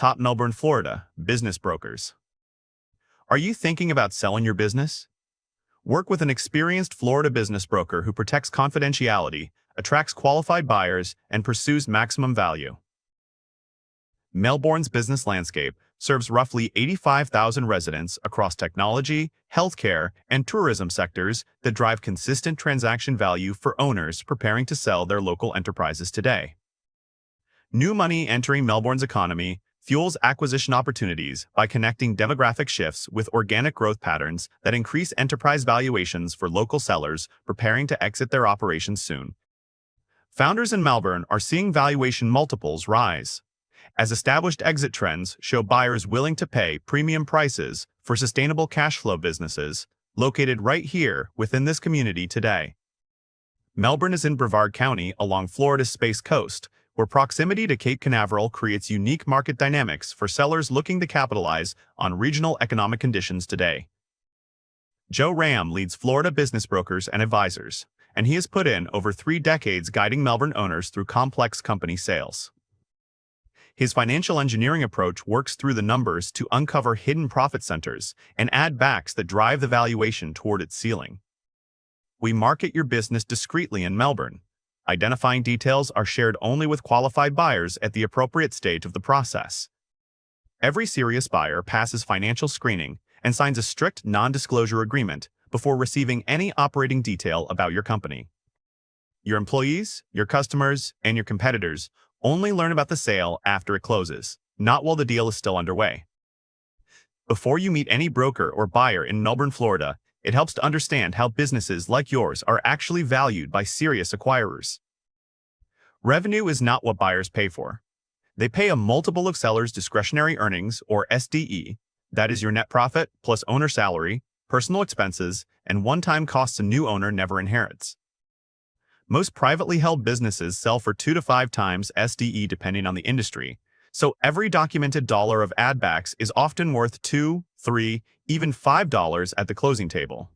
top Melbourne, Florida business brokers. Are you thinking about selling your business? Work with an experienced Florida business broker who protects confidentiality, attracts qualified buyers, and pursues maximum value. Melbourne's business landscape serves roughly 85,000 residents across technology, healthcare, and tourism sectors that drive consistent transaction value for owners preparing to sell their local enterprises today. New money entering Melbourne's economy fuels acquisition opportunities by connecting demographic shifts with organic growth patterns that increase enterprise valuations for local sellers preparing to exit their operations soon. Founders in Melbourne are seeing valuation multiples rise, as established exit trends show buyers willing to pay premium prices for sustainable cash flow businesses located right here within this community today. Melbourne is in Brevard County along Florida's Space Coast, where proximity to Cape Canaveral creates unique market dynamics for sellers looking to capitalize on regional economic conditions today. Joe Ram leads Florida business brokers and advisors, and he has put in over 3 decades guiding Melbourne owners through complex company sales. His financial engineering approach works through the numbers to uncover hidden profit centers and add backs that drive the valuation toward its ceiling. We market your business discreetly in Melbourne. Identifying details are shared only with qualified buyers at the appropriate stage of the process. Every serious buyer passes financial screening and signs a strict non-disclosure agreement before receiving any operating detail about your company. Your employees, your customers, and your competitors only learn about the sale after it closes, not while the deal is still underway. Before you meet any broker or buyer in Melbourne, Florida, it helps to understand how businesses like yours are actually valued by serious acquirers. Revenue is not what buyers pay for. They pay a multiple of sellers' discretionary earnings, or SDE, that is your net profit plus owner salary, personal expenses, and one-time costs a new owner never inherits. Most privately held businesses sell for 2 to 5 times SDE depending on the industry, so every documented dollar of add-backs is often worth $2, $3, even $5 at the closing table.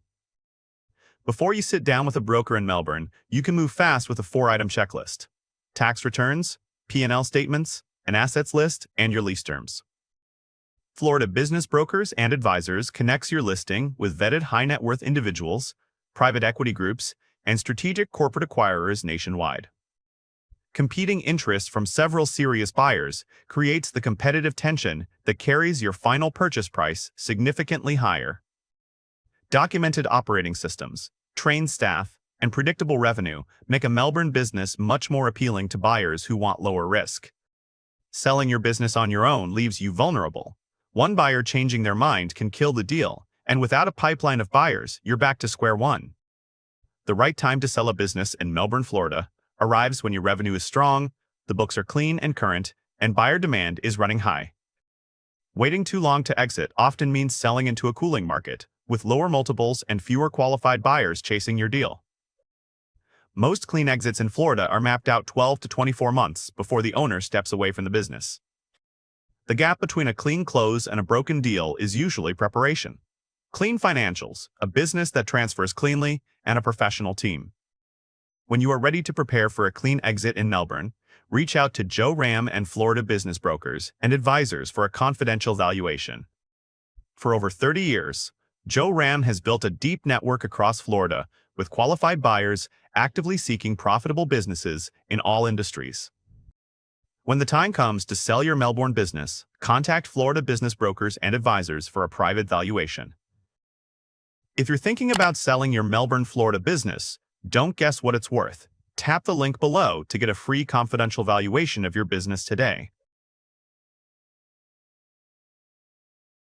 Before you sit down with a broker in Melbourne, you can move fast with a 4-item checklist: tax returns, P&L statements, an assets list, and your lease terms. Florida business brokers and advisors connects your listing with vetted high-net-worth individuals, private equity groups, and strategic corporate acquirers nationwide. Competing interests from several serious buyers creates the competitive tension that carries your final purchase price significantly higher. Documented operating systems, trained staff, and predictable revenue make a Melbourne business much more appealing to buyers who want lower risk. Selling your business on your own leaves you vulnerable. One buyer changing their mind can kill the deal, and without a pipeline of buyers, you're back to square one. The right time to sell a business in Melbourne, Florida, arrives when your revenue is strong, the books are clean and current, and buyer demand is running high. Waiting too long to exit often means selling into a cooling market, with lower multiples and fewer qualified buyers chasing your deal. Most clean exits in Florida are mapped out 12 to 24 months before the owner steps away from the business. The gap between a clean close and a broken deal is usually preparation. Clean financials, a business that transfers cleanly, and a professional team. When you are ready to prepare for a clean exit in Melbourne, reach out to Joe Ram and Florida business brokers and advisors for a confidential valuation. For over 30 years, Joe Ram has built a deep network across Florida with qualified buyers actively seeking profitable businesses in all industries. When the time comes to sell your Melbourne business, contact Florida business brokers and advisors for a private valuation. If you're thinking about selling your Melbourne, Florida business, don't guess what it's worth. Tap the link below to get a free confidential valuation of your business today.